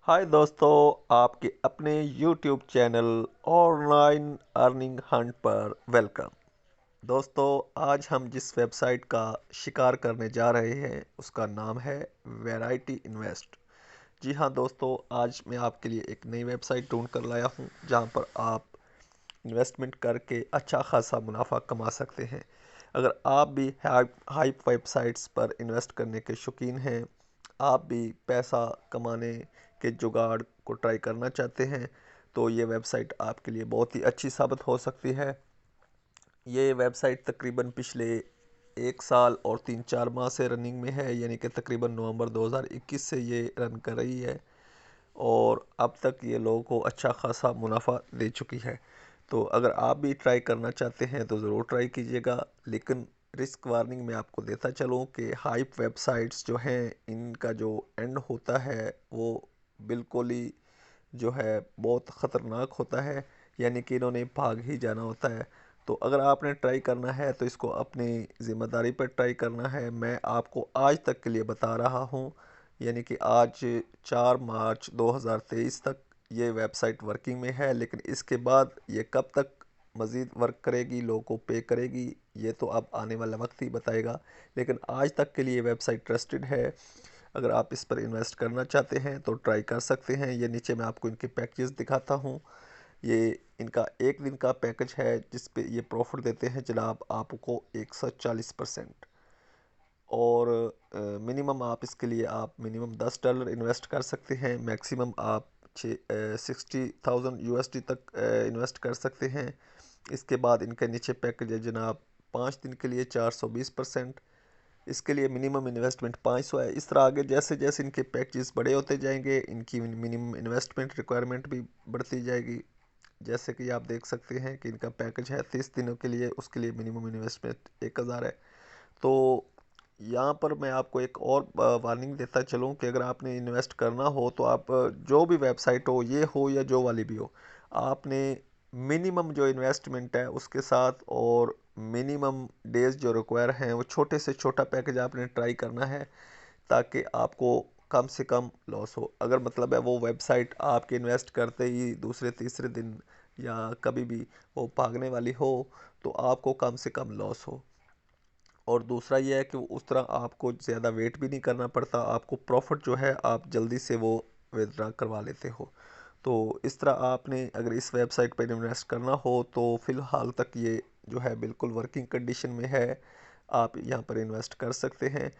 हाय दोस्तों, आपके अपने YouTube channel online earning Hunt पर वेलकम। दोस्तों, आज हम जिस वेबसाइट का शिकार करने जा रहे हैं उसका नाम है वैरायटी इन्वेस्ट। जी हाँ दोस्तों, आज मैं आपके लिए एक नई वेबसाइट ढूंढ कर लाया हूँ जहाँ पर आप इन्वेस्टमेंट करके अच्छा खासा मुनाफा कमा सकते हैं। अगर आप भी हाइप वेबसाइट्स पर इन्वेस्ट करने के शौकीन हैं, आप भी पैसा कमाने के जुगाड़ को ट्राई करना चाहते हैं, तो ये वेबसाइट आपके लिए बहुत ही अच्छी साबित हो सकती है। ये वेबसाइट तकरीबन पिछले 1 साल और 3-4 माह से रनिंग में है, यानी कि तकरीबन नवंबर 2021 से ये रन कर रही है और अब तक ये लोगों को अच्छा खासा मुनाफा दे चुकी है। तो अगर आप भी ट्राई करना चाहते हैं तो ज़रूर ट्राई कीजिएगा, लेकिन रिस्क वार्निंग मैं आपको देता चलूँ कि हाइप वेबसाइट्स जो हैं इनका जो एंड होता है वो बिल्कुल ही जो है बहुत ख़तरनाक होता है, यानी कि इन्होंने भाग ही जाना होता है। तो अगर आपने ट्राई करना है तो इसको अपनी ज़िम्मेदारी पर ट्राई करना है। मैं आपको आज तक के लिए बता रहा हूँ, यानी कि आज 4 मार्च 2023 तक ये वेबसाइट वर्किंग में है, लेकिन इसके बाद ये कब तक मज़ीद वर्क करेगी, लोगों को पे करेगी, ये तो अब आने वाला वक्त ही बताएगा। लेकिन आज तक के लिए वेबसाइट ट्रस्टेड है। अगर आप इस पर इन्वेस्ट करना चाहते हैं तो ट्राई कर सकते हैं। ये नीचे मैं आपको इनके पैकेज दिखाता हूँ। ये इनका एक दिन का पैकेज है जिस पे ये प्रॉफिट देते हैं जनाब आपको 140%। और मिनिमम आप इसके लिए आप मिनिमम $10 इन्वेस्ट कर सकते हैं, मैक्सिमम आप 60,000 USD तक इन्वेस्ट कर सकते हैं। इसके बाद इनके नीचे पैकेज है जनाब 5 दिन के लिए 420%। इसके लिए मिनिमम इन्वेस्टमेंट 500 है। इस तरह आगे जैसे जैसे इनके पैकेजेस बड़े होते जाएंगे इनकी मिनिमम इन्वेस्टमेंट रिक्वायरमेंट भी बढ़ती जाएगी। जैसे कि आप देख सकते हैं कि इनका पैकेज है 30 दिनों के लिए, उसके लिए मिनिमम इन्वेस्टमेंट 1000 है। तो यहाँ पर मैं आपको एक और वार्निंग देता चलूँ कि अगर आपने इन्वेस्ट करना हो तो आप जो भी वेबसाइट हो, ये हो या जो वाली भी हो, आपने मिनिमम जो इन्वेस्टमेंट है उसके साथ और मिनिमम डेज जो रिक्वायर हैं वो छोटे से छोटा पैकेज आपने ट्राई करना है, ताकि आपको कम से कम लॉस हो। अगर मतलब है वो वेबसाइट आपके इन्वेस्ट करते ही दूसरे तीसरे दिन या कभी भी वो भागने वाली हो तो आपको कम से कम लॉस हो। और दूसरा ये है कि उस तरह आपको ज़्यादा वेट भी नहीं करना पड़ता, आपको प्रॉफिट जो है आप जल्दी से वो विदड्रा करवा लेते हो। तो इस तरह आपने अगर इस वेबसाइट पर इन्वेस्ट करना हो तो फ़िलहाल तक ये जो है बिल्कुल वर्किंग कंडीशन में है। आप यहाँ पर इन्वेस्ट कर सकते हैं।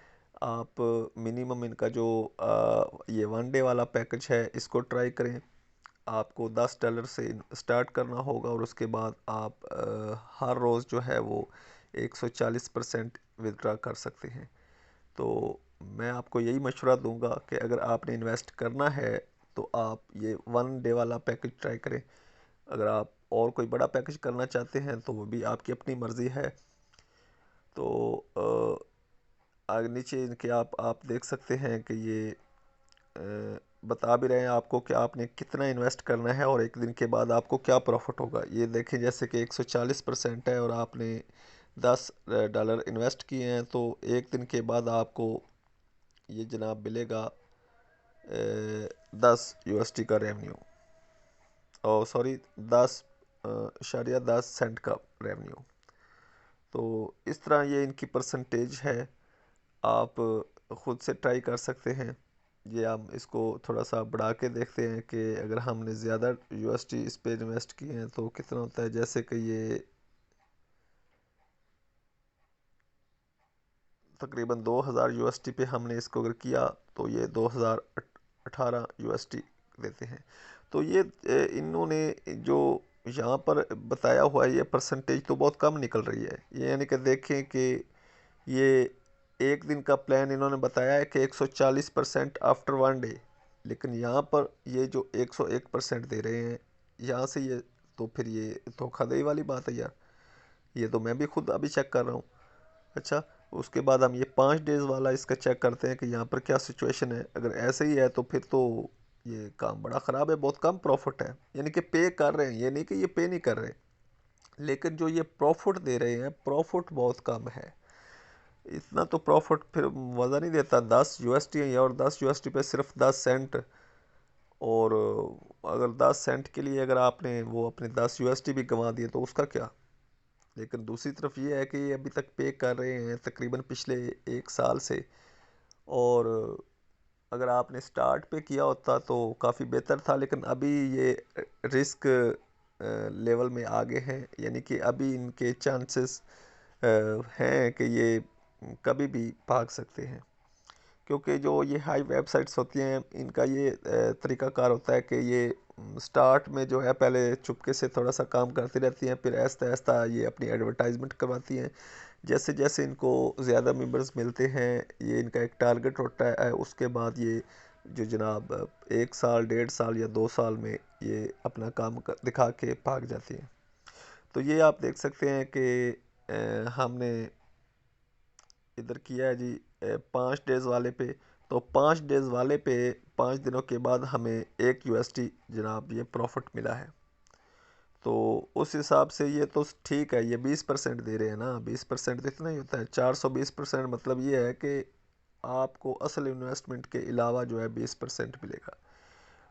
आप मिनिमम इनका जो ये 1 डे वाला पैकेज है इसको ट्राई करें। आपको $10 से स्टार्ट करना होगा और उसके बाद आप हर रोज़ जो है वो 140% विदड्रा कर सकते हैं। तो मैं आपको यही मशवरा दूंगा कि अगर आपने इन्वेस्ट करना है तो आप ये 1 डे वाला पैकेज ट्राई करें। अगर आप और कोई बड़ा पैकेज करना चाहते हैं तो वो भी आपकी अपनी मर्ज़ी है। तो आगे नीचे इनके आप देख सकते हैं कि ये बता भी रहे हैं आपको कि आपने कितना इन्वेस्ट करना है और एक दिन के बाद आपको क्या प्रॉफिट होगा। ये देखें जैसे कि 140% है और आपने $10 इन्वेस्ट किए हैं तो एक दिन के बाद आपको ये जनाब मिलेगा 10 USD का रेवेन्यू। और सॉरी 10.10 सेंट का रेवेन्यू। तो इस तरह ये इनकी परसेंटेज है। आप ख़ुद से ट्राई कर सकते हैं। ये हम इसको थोड़ा सा बढ़ा के देखते हैं कि अगर हमने ज़्यादा USD इस पे इन्वेस्ट किए हैं तो कितना होता है। जैसे कि ये तकरीबन 2000 USD पे हमने इसको अगर किया तो ये 2018 USD देते हैं। तो ये इन्होंने जो यहाँ पर बताया हुआ है ये परसेंटेज तो बहुत कम निकल रही है। ये यानी कि देखें कि ये एक दिन का प्लान इन्होंने बताया है कि 140% आफ्टर 1 डे, लेकिन यहाँ पर ये जो 101% दे रहे हैं यहाँ से, ये तो फिर ये धोखाधड़ी वाली बात है यार। ये तो मैं भी खुद अभी चेक कर रहा हूँ। अच्छा, उसके बाद हम ये 5 डेज वाला इसका चेक करते हैं कि यहाँ पर क्या सिचुएशन है। अगर ऐसे ही है तो फिर तो ये काम बड़ा ख़राब है, बहुत कम प्रॉफिट है। यानी कि पे कर रहे हैं, ये नहीं कि ये पे नहीं कर रहे, लेकिन जो ये प्रॉफिट दे रहे हैं प्रॉफिट बहुत कम है। इतना तो प्रॉफिट फिर मज़ा नहीं देता। 10 USD है और 10 USD पे सिर्फ 10 सेंट। और अगर 10 सेंट के लिए अगर आपने वो अपने 10 यूएसडी भी गंवा दिए तो उसका क्या। लेकिन दूसरी तरफ ये है कि ये अभी तक पे कर रहे हैं तकरीबन पिछले 1 साल से। और अगर आपने स्टार्ट पे किया होता तो काफ़ी बेहतर था, लेकिन अभी ये रिस्क लेवल में आगे हैं, यानी कि अभी इनके चांसेस हैं कि ये कभी भी भाग सकते हैं। क्योंकि जो ये हाई वेबसाइट्स होती हैं इनका ये तरीक़ाकार होता है कि ये स्टार्ट में जो है पहले चुपके से थोड़ा सा काम करती रहती हैं, फिर आहिस्ता आहिस्ता ये अपनी एडवर्टाइजमेंट करवाती हैं। जैसे जैसे इनको ज़्यादा मेंबर्स मिलते हैं, ये इनका एक टारगेट होता है, उसके बाद ये जो जनाब 1 साल 1.5 साल या 2 साल में ये अपना काम दिखा के भाग जाती हैं। तो ये आप देख सकते हैं कि हमने इधर किया है जी 5 डेज़ वाले पे। तो 5 डेज़ वाले पे 5 दिनों के बाद हमें 1 USD जनाब ये प्रॉफिट मिला है। तो उस हिसाब से ये तो ठीक है, ये 20% दे रहे हैं ना, 20% तो इतना ही होता है। 420% मतलब ये है कि आपको असल इन्वेस्टमेंट के अलावा जो है 20% मिलेगा।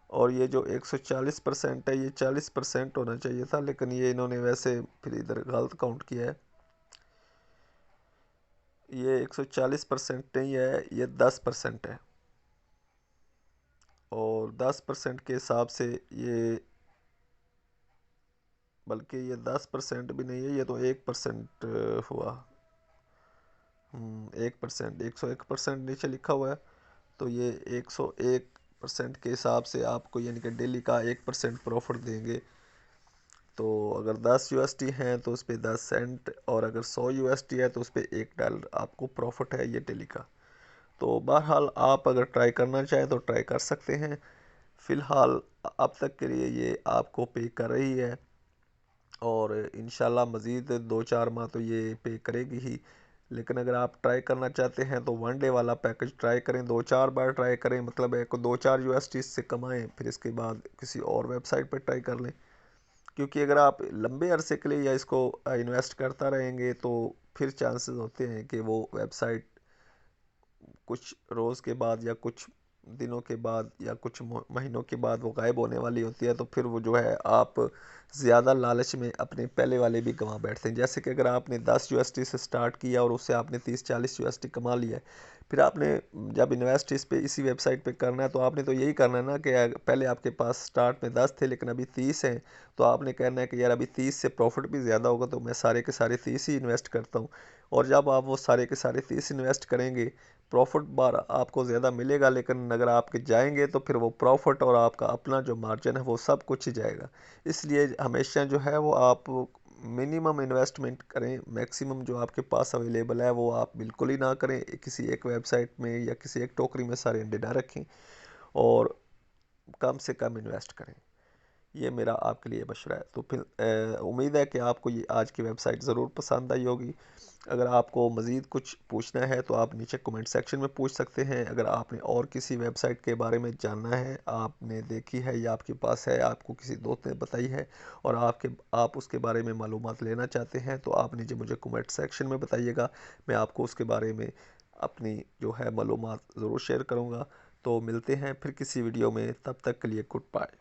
और ये जो 140% है ये 40% होना चाहिए था, लेकिन ये इन्होंने वैसे फिर इधर गलत काउंट किया है। ये 140% नहीं है, ये 10% है। और 10% के हिसाब से ये, बल्कि ये 10% भी नहीं है, ये तो 1% हुआ। 1%, 101% नीचे लिखा हुआ है। तो ये 101% के हिसाब से आपको यानी कि डेली का 1% प्रॉफिट देंगे। तो अगर 10 USD हैं तो उस पर 10 सेंट, और अगर 100 USD है तो उस पर $1 आपको प्रॉफिट है ये डेली का। तो बहरहाल आप अगर ट्राई करना चाहें तो ट्राई कर सकते हैं। फ़िलहाल अब तक के लिए ये आपको पे कर रही है, और इंशाल्लाह मज़ीद 2-4 माह तो ये पे करेगी ही। लेकिन अगर आप ट्राई करना चाहते हैं तो 1 डे वाला पैकेज ट्राई करें, 2-4 बार ट्राई करें, मतलब है को 2-4 USD से कमाएं, फिर इसके बाद किसी और वेबसाइट पर ट्राई कर लें। क्योंकि अगर आप लंबे अरसे के लिए या इसको इन्वेस्ट करता रहेंगे तो फिर चांसेस होते हैं कि वो वेबसाइट कुछ रोज़ के बाद या कुछ दिनों के बाद या कुछ महीनों के बाद वो गायब होने वाली होती है। तो फिर वो जो है आप ज़्यादा लालच में अपने पहले वाले भी गंवा बैठते हैं। जैसे कि अगर आपने 10 USD से स्टार्ट किया और उससे आपने 30-40 USD कमा लिया है, फिर आपने जब इन्वेस्ट इस पे इसी वेबसाइट पे करना है तो आपने तो यही करना है ना कि पहले आपके पास स्टार्ट में 10 थे लेकिन अभी 30 हैं। तो आपने कहना है कि यार अभी 30 से प्रॉफिट भी ज़्यादा होगा तो मैं सारे के सारे 30 ही इन्वेस्ट करता हूँ। और जब आप वो सारे के सारे 30 इन्वेस्ट करेंगे, प्रॉफिट बार आपको ज़्यादा मिलेगा, लेकिन अगर आपके जाएंगे तो फिर वो प्रॉफिट और आपका अपना जो मार्जिन है वो सब कुछ ही जाएगा। इसलिए हमेशा जो है वो आप मिनिमम इन्वेस्टमेंट करें, मैक्सिमम जो आपके पास अवेलेबल है वो आप बिल्कुल ही ना करें, किसी एक वेबसाइट में या किसी एक टोकरी में सारे अंडे ना रखें, और कम से कम इन्वेस्ट करें। ये मेरा आपके लिए मशवरा है। तो फिर उम्मीद है कि आपको ये आज की वेबसाइट ज़रूर पसंद आई होगी। अगर आपको मज़ीद कुछ पूछना है तो आप नीचे कमेंट सेक्शन में पूछ सकते हैं। अगर आपने और किसी वेबसाइट के बारे में जानना है, आपने देखी है या आपके पास है, आपको किसी दोस्त ने बताई है और आप उसके बारे में मालूमात लेना चाहते हैं, तो आप नीचे मुझे कमेंट सेक्शन में बताइएगा। मैं आपको उसके बारे में अपनी जो है मालूमात ज़रूर शेयर करूँगा। तो मिलते हैं फिर किसी वीडियो में, तब तक के लिए गुड बाय।